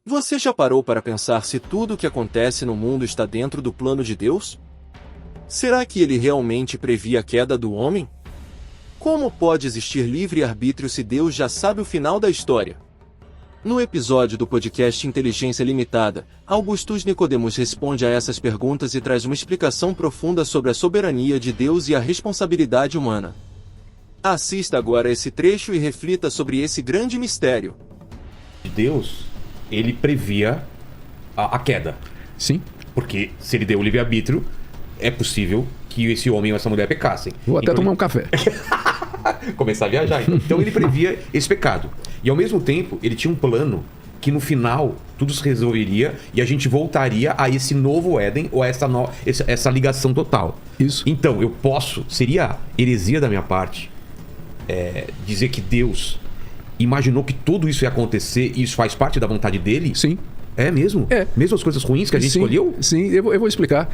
Você já parou para pensar se tudo o que acontece no mundo está dentro do plano de Deus? Será que ele realmente previa a queda do homem? Como pode existir livre-arbítrio se Deus já sabe o final da história? No episódio do podcast Inteligência Limitada, Augustus Nicodemus responde a essas perguntas e traz uma explicação profunda sobre a soberania de Deus e a responsabilidade humana. Assista agora esse trecho e reflita sobre esse grande mistério. Deus, ele previa a queda. Sim. Porque se ele deu o livre-arbítrio, é possível que esse homem ou essa mulher pecassem. Vou até tomar um café. Começar a viajar. Então ele previa esse pecado. E ao mesmo tempo, ele tinha um plano que no final tudo se resolveria e a gente voltaria a esse novo Éden ou a essa ligação total. Isso. Então, seria heresia da minha parte dizer que Deus imaginou que tudo isso ia acontecer e isso faz parte da vontade dele? Sim. É mesmo? É. Mesmo as coisas ruins que a gente escolheu? Sim, eu vou explicar.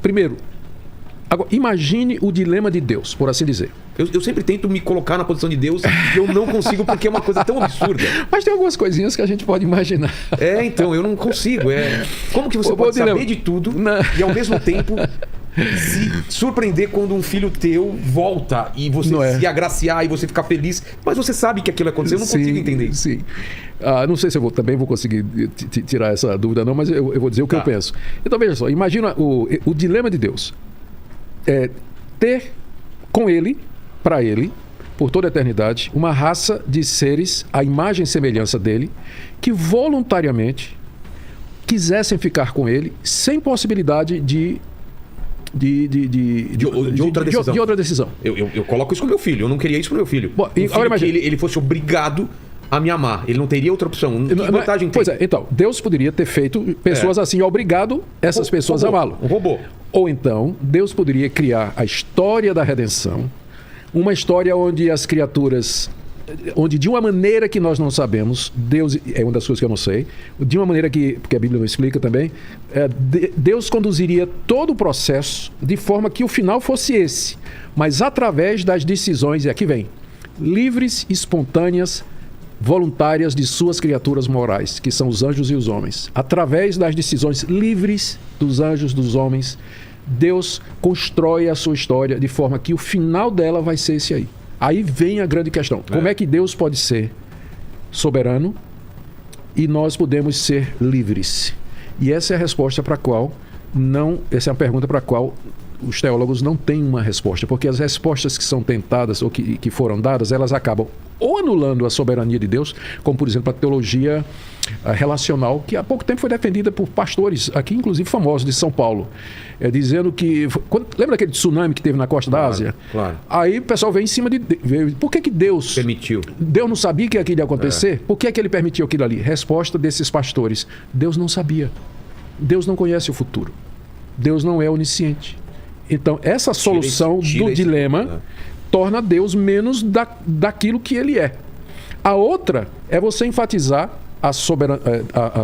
Primeiro, agora, imagine o dilema de Deus, por assim dizer. Eu sempre tento me colocar na posição de Deus e eu não consigo porque é uma coisa tão absurda. Mas tem algumas coisinhas que a gente pode imaginar. Então, eu não consigo. Como que você pode saber de tudo e ao mesmo tempo se surpreender quando um filho teu volta e você se agraciar e você ficar feliz, mas você sabe que aquilo aconteceu? Eu não consigo entender isso. Sim. Não sei se eu também vou conseguir tirar essa dúvida não, mas eu vou dizer o que eu penso. Então veja só, imagina o dilema de Deus. Ter com ele, para ele, por toda a eternidade, uma raça de seres à imagem e semelhança dele, que voluntariamente quisessem ficar com ele, sem possibilidade de outra decisão. Eu coloco isso com meu filho. Eu não queria isso pro meu filho. Bom, agora imagina, que ele fosse obrigado a me amar. Ele não teria outra opção. Que vantagem tem? Pois é, então, Deus poderia ter feito pessoas assim, obrigado essas pessoas a amá-lo. Um robô. Ou então, Deus poderia criar a história da redenção, uma história onde as criaturas, onde de uma maneira que nós não sabemos, Deus, é uma das coisas que eu não sei, de uma maneira porque a Bíblia não explica também, Deus conduziria todo o processo de forma que o final fosse esse, mas através das decisões, e aqui vem, livres, espontâneas, voluntárias de suas criaturas morais, que são os anjos e os homens. Através das decisões livres dos anjos, dos homens, Deus constrói a sua história de forma que o final dela vai ser esse aí. Aí vem a grande questão. Como é que Deus pode ser soberano e nós podemos ser livres? E essa é a resposta para a qual essa é a pergunta para a qual os teólogos não têm uma resposta, porque as respostas que são tentadas ou que foram dadas, elas acabam ou anulando a soberania de Deus, como por exemplo a teologia relacional, que há pouco tempo foi defendida por pastores aqui, inclusive famosos de São Paulo, dizendo que... lembra aquele tsunami que teve na costa da Ásia? Claro. Aí o pessoal veio em cima de... Por que Deus... permitiu? Deus não sabia que aquilo ia acontecer? Por que ele permitiu aquilo ali? Resposta desses pastores: Deus não sabia. Deus não conhece o futuro. Deus não é onisciente. Então, essa solução do dilema torna Deus menos daquilo que ele é. A outra é você enfatizar a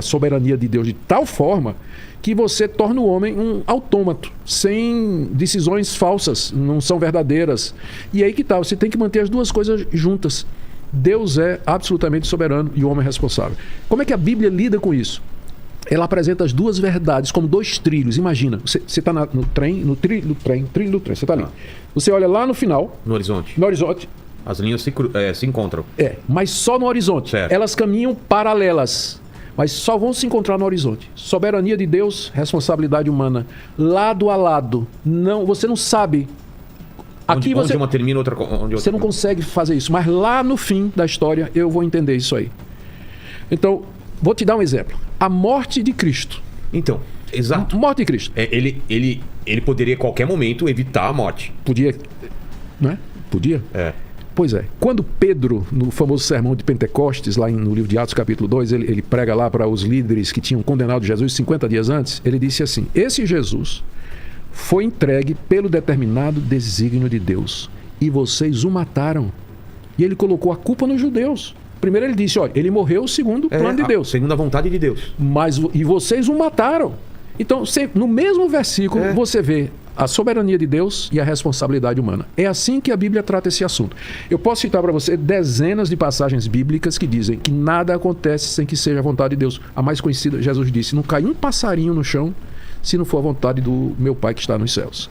soberania de Deus de tal forma que você torna o homem um autômato, sem decisões falsas, não são verdadeiras. E aí que tá, você tem que manter as duas coisas juntas. Deus é absolutamente soberano e o homem é responsável. Como é que a Bíblia lida com isso? Ela apresenta as duas verdades como dois trilhos. Imagina, você está no trilho do trem, você está ali. Você olha lá no final. No horizonte. As linhas se encontram. Mas só no horizonte. Certo. Elas caminham paralelas, mas só vão se encontrar no horizonte. Soberania de Deus, responsabilidade humana. Lado a lado. Você não sabe. Aqui onde uma termina, outra... Você não consegue fazer isso. Mas lá no fim da história, eu vou entender isso aí. Então... vou te dar um exemplo. A morte de Cristo. Então, exato. Morte de Cristo. Ele poderia, a qualquer momento, evitar a morte. Podia, não é? Podia? Pois é. Quando Pedro, no famoso sermão de Pentecostes, lá no livro de Atos, capítulo 2, ele prega lá para os líderes que tinham condenado Jesus 50 dias antes, ele disse assim: esse Jesus foi entregue pelo determinado desígnio de Deus, e vocês o mataram. E ele colocou a culpa nos judeus. Primeiro ele disse, olha, ele morreu segundo o plano de Deus. Segundo a vontade de Deus. E vocês o mataram. Então, no mesmo versículo, você vê a soberania de Deus e a responsabilidade humana. É assim que a Bíblia trata esse assunto. Eu posso citar para você dezenas de passagens bíblicas que dizem que nada acontece sem que seja a vontade de Deus. A mais conhecida, Jesus disse, não cai um passarinho no chão se não for a vontade do meu Pai que está nos céus.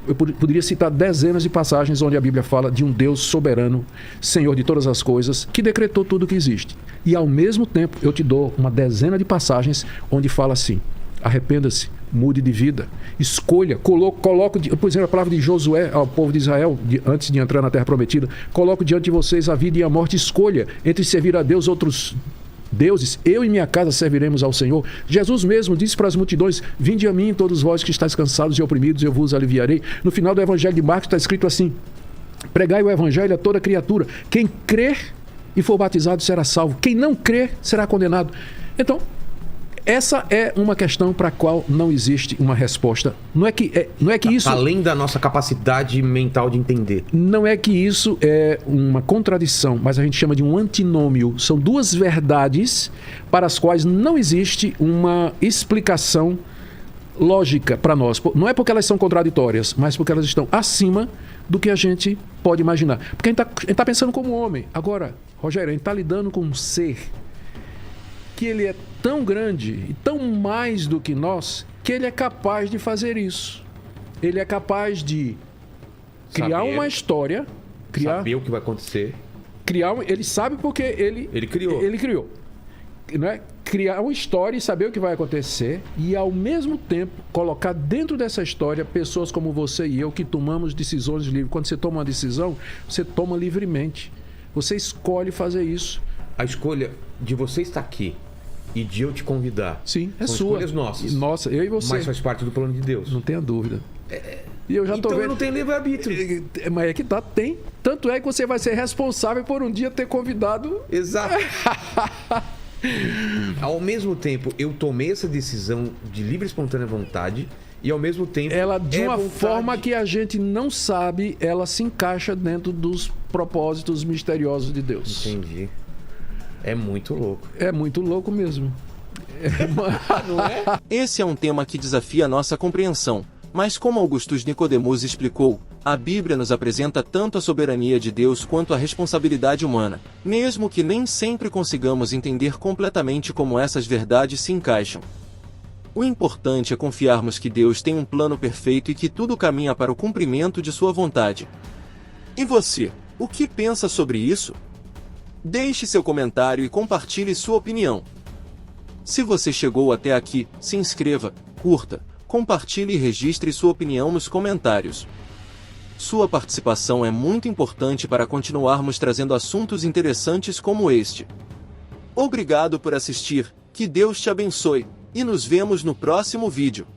Eu poderia citar dezenas de passagens onde a Bíblia fala de um Deus soberano, Senhor de todas as coisas, que decretou tudo o que existe. E ao mesmo tempo eu te dou uma dezena de passagens onde fala assim: arrependa-se, mude de vida, escolha, coloque, por exemplo, a palavra de Josué ao povo de Israel, antes de entrar na Terra Prometida: coloco diante de vocês a vida e a morte, escolha entre servir a Deus outros deuses, eu e minha casa serviremos ao Senhor. Jesus mesmo disse para as multidões: vinde a mim todos vós que estáis cansados e oprimidos, eu vos aliviarei. No final do Evangelho de Marcos está escrito assim: pregai o Evangelho a toda criatura, quem crer e for batizado será salvo, quem não crer será condenado. Então, essa é uma questão para a qual não existe uma resposta. Não é que isso... Além da nossa capacidade mental de entender. Não é que isso é uma contradição, mas a gente chama de um antinômio. São duas verdades para as quais não existe uma explicação lógica para nós. Não é porque elas são contraditórias, mas porque elas estão acima do que a gente pode imaginar. Porque a gente está pensando como homem. Agora, Rogério, a gente está lidando com um ser que ele é tão grande e tão mais do que nós, que ele é capaz de fazer isso. Ele é capaz de criar uma história, saber o que vai acontecer. Ele sabe porque ele criou. Não é? Criar uma história e saber o que vai acontecer e, ao mesmo tempo, colocar dentro dessa história pessoas como você e eu que tomamos decisões livres. Quando você toma uma decisão, você toma livremente. Você escolhe fazer isso. A escolha de você estar aqui e de eu te convidar, sim, é são sua. Escolhas nossas. Nossa, eu e você. Mas faz parte do plano de Deus. Não tenha dúvida. E eu já então tô vendo... eu não tenho livre-arbítrio. Mas é que tá, tem. Tanto é que você vai ser responsável por um dia ter convidado... Exato. Ao mesmo tempo, eu tomei essa decisão de livre e espontânea vontade e, ao mesmo tempo... Ela, de uma forma que a gente não sabe, ela se encaixa dentro dos propósitos misteriosos de Deus. Entendi. É muito louco. É muito louco mesmo. Não é? Esse é um tema que desafia a nossa compreensão, mas como Augustus Nicodemus explicou, a Bíblia nos apresenta tanto a soberania de Deus quanto a responsabilidade humana, mesmo que nem sempre consigamos entender completamente como essas verdades se encaixam. O importante é confiarmos que Deus tem um plano perfeito e que tudo caminha para o cumprimento de sua vontade. E você, o que pensa sobre isso? Deixe seu comentário e compartilhe sua opinião. Se você chegou até aqui, se inscreva, curta, compartilhe e registre sua opinião nos comentários. Sua participação é muito importante para continuarmos trazendo assuntos interessantes como este. Obrigado por assistir, que Deus te abençoe, e nos vemos no próximo vídeo.